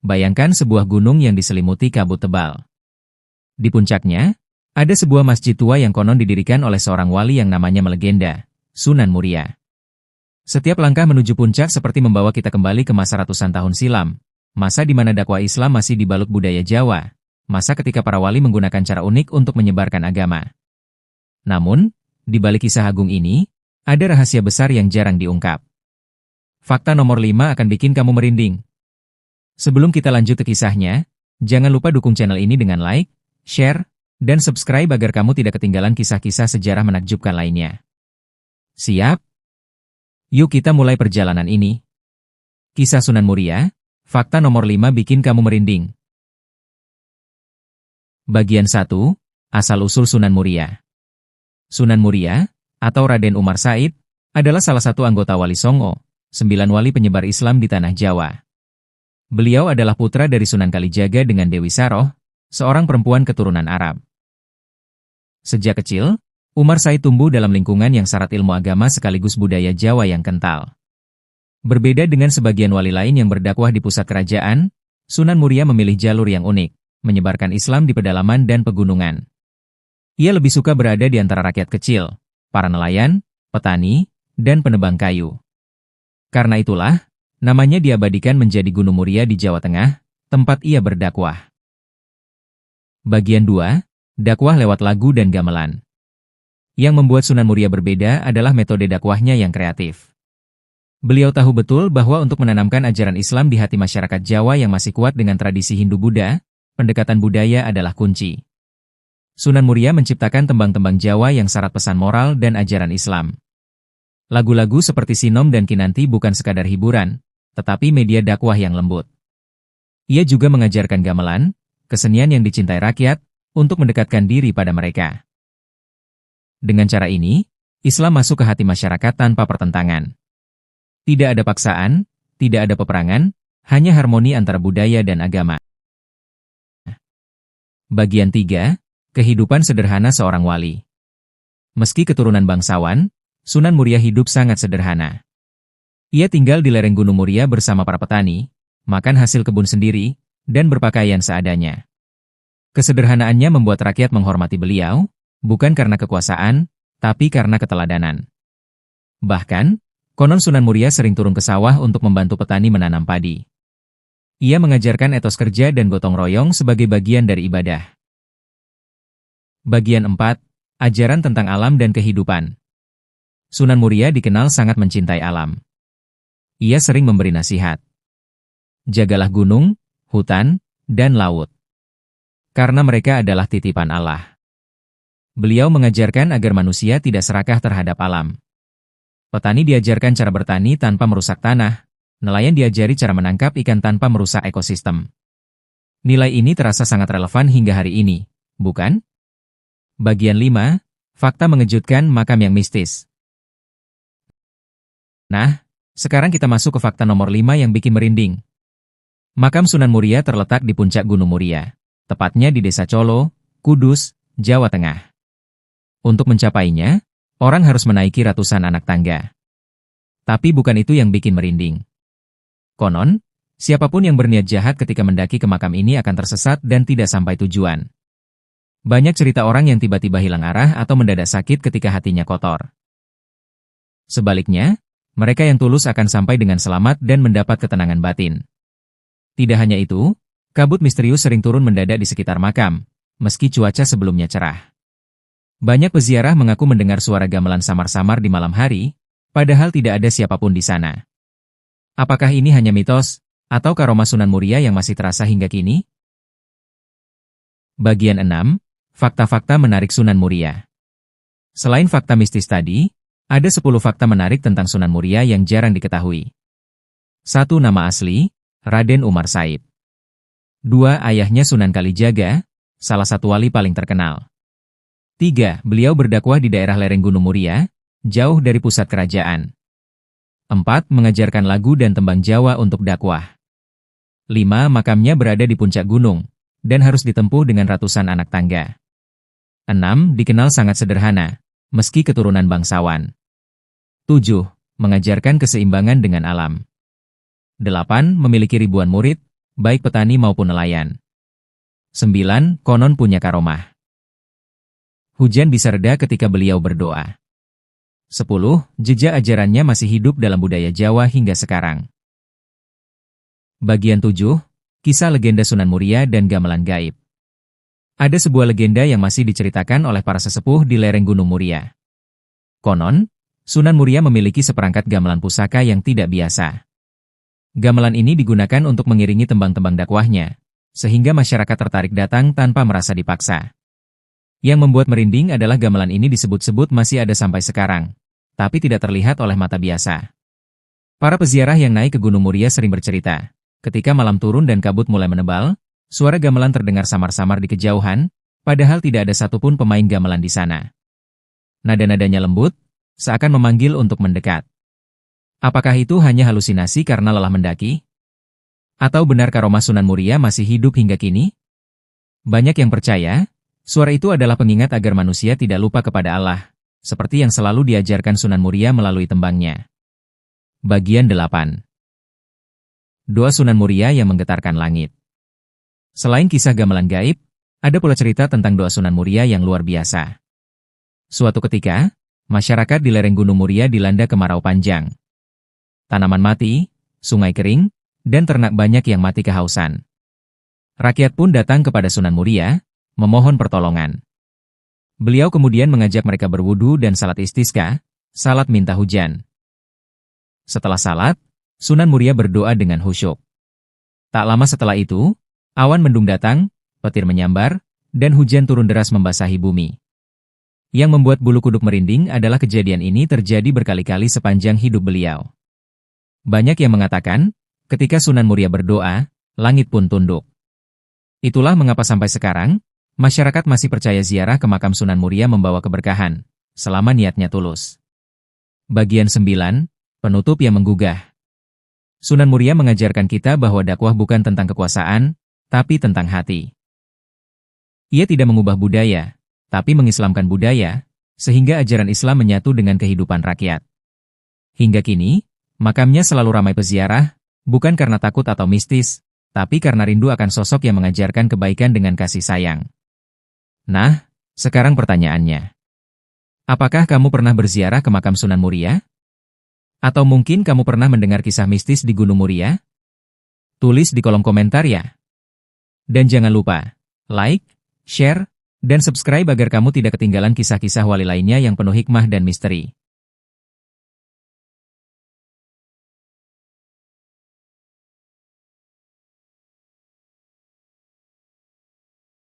bayangkan sebuah gunung yang diselimuti kabut tebal. Di puncaknya, ada sebuah masjid tua yang konon didirikan oleh seorang wali yang namanya melegenda, Sunan Muria. Setiap langkah menuju puncak seperti membawa kita kembali ke masa ratusan tahun silam, masa di mana dakwah Islam masih dibalut budaya Jawa, masa ketika para wali menggunakan cara unik untuk menyebarkan agama. Namun, di balik kisah agung ini, ada rahasia besar yang jarang diungkap. Fakta nomor 5 akan bikin kamu merinding. Sebelum kita lanjut ke kisahnya, jangan lupa dukung channel ini dengan like, share, dan subscribe agar kamu tidak ketinggalan kisah-kisah sejarah menakjubkan lainnya. Siap? Yuk kita mulai perjalanan ini. Kisah Sunan Muria, fakta nomor 5 bikin kamu merinding. Bagian 1, Asal-usul Sunan Muria. Sunan Muria, atau Raden Umar Said, adalah salah satu anggota Wali Songo, 9 wali penyebar Islam di Tanah Jawa. Beliau adalah putra dari Sunan Kalijaga dengan Dewi Saroh, seorang perempuan keturunan Arab. Sejak kecil, Umar Said tumbuh dalam lingkungan yang syarat ilmu agama sekaligus budaya Jawa yang kental. Berbeda dengan sebagian wali lain yang berdakwah di pusat kerajaan, Sunan Muria memilih jalur yang unik, menyebarkan Islam di pedalaman dan pegunungan. Ia lebih suka berada di antara rakyat kecil, para nelayan, petani, dan penebang kayu. Karena itulah, namanya diabadikan menjadi Gunung Muria di Jawa Tengah, tempat ia berdakwah. Bagian 2, dakwah lewat lagu dan gamelan. Yang membuat Sunan Muria berbeda adalah metode dakwahnya yang kreatif. Beliau tahu betul bahwa untuk menanamkan ajaran Islam di hati masyarakat Jawa yang masih kuat dengan tradisi Hindu-Buddha, pendekatan budaya adalah kunci. Sunan Muria menciptakan tembang-tembang Jawa yang syarat pesan moral dan ajaran Islam. Lagu-lagu seperti Sinom dan Kinanti bukan sekadar hiburan, tetapi media dakwah yang lembut. Ia juga mengajarkan gamelan, kesenian yang dicintai rakyat, untuk mendekatkan diri pada mereka. Dengan cara ini, Islam masuk ke hati masyarakat tanpa pertentangan. Tidak ada paksaan, tidak ada peperangan, hanya harmoni antara budaya dan agama. Bagian 3, kehidupan sederhana seorang wali. Meski keturunan bangsawan, Sunan Muria hidup sangat sederhana. Ia tinggal di lereng Gunung Muria bersama para petani, makan hasil kebun sendiri, dan berpakaian seadanya. Kesederhanaannya membuat rakyat menghormati beliau, bukan karena kekuasaan, tapi karena keteladanan. Bahkan, konon Sunan Muria sering turun ke sawah untuk membantu petani menanam padi. Ia mengajarkan etos kerja dan gotong royong sebagai bagian dari ibadah. Bagian 4, ajaran tentang alam dan kehidupan. Sunan Muria dikenal sangat mencintai alam. Ia sering memberi nasihat. Jagalah gunung, hutan, dan laut. Karena mereka adalah titipan Allah. Beliau mengajarkan agar manusia tidak serakah terhadap alam. Petani diajarkan cara bertani tanpa merusak tanah, nelayan diajari cara menangkap ikan tanpa merusak ekosistem. Nilai ini terasa sangat relevan hingga hari ini, bukan? Bagian 5, fakta mengejutkan makam yang mistis. Nah, sekarang kita masuk ke fakta nomor 5 yang bikin merinding. Makam Sunan Muria terletak di puncak Gunung Muria, tepatnya di Desa Colo, Kudus, Jawa Tengah. Untuk mencapainya, orang harus menaiki ratusan anak tangga. Tapi bukan itu yang bikin merinding. Konon, siapapun yang berniat jahat ketika mendaki ke makam ini akan tersesat dan tidak sampai tujuan. Banyak cerita orang yang tiba-tiba hilang arah atau mendadak sakit ketika hatinya kotor. Sebaliknya, mereka yang tulus akan sampai dengan selamat dan mendapat ketenangan batin. Tidak hanya itu, kabut misterius sering turun mendadak di sekitar makam, meski cuaca sebelumnya cerah. Banyak peziarah mengaku mendengar suara gamelan samar-samar di malam hari, padahal tidak ada siapapun di sana. Apakah ini hanya mitos, atau aroma Sunan Muria yang masih terasa hingga kini? Bagian 6, fakta-fakta menarik Sunan Muria. Selain fakta mistis tadi, ada 10 fakta menarik tentang Sunan Muria yang jarang diketahui. 1. Nama asli, Raden Umar Said. 2. Ayahnya Sunan Kalijaga, salah satu wali paling terkenal. 3. Beliau berdakwah di daerah lereng Gunung Muria, jauh dari pusat kerajaan. 4. Mengajarkan lagu dan tembang Jawa untuk dakwah. 5. Makamnya berada di puncak gunung, dan harus ditempuh dengan ratusan anak tangga. 6. Dikenal sangat sederhana, meski keturunan bangsawan. 7. Mengajarkan keseimbangan dengan alam. 8. Memiliki ribuan murid, baik petani maupun nelayan. 9. Konon punya karomah. Hujan bisa reda ketika beliau berdoa. 10. Jejak ajarannya masih hidup dalam budaya Jawa hingga sekarang. Bagian 7. Kisah legenda Sunan Muria dan gamelan gaib. Ada sebuah legenda yang masih diceritakan oleh para sesepuh di lereng Gunung Muria. Konon, Sunan Muria memiliki seperangkat gamelan pusaka yang tidak biasa. Gamelan ini digunakan untuk mengiringi tembang-tembang dakwahnya, sehingga masyarakat tertarik datang tanpa merasa dipaksa. Yang membuat merinding adalah gamelan ini disebut-sebut masih ada sampai sekarang, tapi tidak terlihat oleh mata biasa. Para peziarah yang naik ke Gunung Muria sering bercerita, ketika malam turun dan kabut mulai menebal, suara gamelan terdengar samar-samar di kejauhan, padahal tidak ada satupun pemain gamelan di sana. Nada-nadanya lembut, seakan memanggil untuk mendekat. Apakah itu hanya halusinasi karena lelah mendaki? Atau benar karomah Sunan Muria masih hidup hingga kini? Banyak yang percaya, suara itu adalah pengingat agar manusia tidak lupa kepada Allah, seperti yang selalu diajarkan Sunan Muria melalui tembangnya. Bagian 8. Doa Sunan Muria yang menggetarkan langit. Selain kisah gamelan gaib, ada pula cerita tentang doa Sunan Muria yang luar biasa. Suatu ketika, masyarakat di lereng Gunung Muria dilanda kemarau panjang. Tanaman mati, sungai kering, dan ternak banyak yang mati kehausan. Rakyat pun datang kepada Sunan Muria, memohon pertolongan. Beliau kemudian mengajak mereka berwudu dan salat istisqa, salat minta hujan. Setelah salat, Sunan Muria berdoa dengan khusyuk. Tak lama setelah itu, awan mendung datang, petir menyambar, dan hujan turun deras membasahi bumi. Yang membuat bulu kuduk merinding adalah kejadian ini terjadi berkali-kali sepanjang hidup beliau. Banyak yang mengatakan, ketika Sunan Muria berdoa, langit pun tunduk. Itulah mengapa sampai sekarang, masyarakat masih percaya ziarah ke makam Sunan Muria membawa keberkahan, selama niatnya tulus. Bagian 9. Penutup yang menggugah. Sunan Muria mengajarkan kita bahwa dakwah bukan tentang kekuasaan, tapi tentang hati. Ia tidak mengubah budaya, tapi mengislamkan budaya, sehingga ajaran Islam menyatu dengan kehidupan rakyat. Hingga kini, makamnya selalu ramai peziarah, bukan karena takut atau mistis, tapi karena rindu akan sosok yang mengajarkan kebaikan dengan kasih sayang. Nah, sekarang pertanyaannya. Apakah kamu pernah berziarah ke makam Sunan Muria? Atau mungkin kamu pernah mendengar kisah mistis di Gunung Muria? Tulis di kolom komentar ya. Dan jangan lupa, like, share, dan subscribe agar kamu tidak ketinggalan kisah-kisah wali lainnya yang penuh hikmah dan misteri.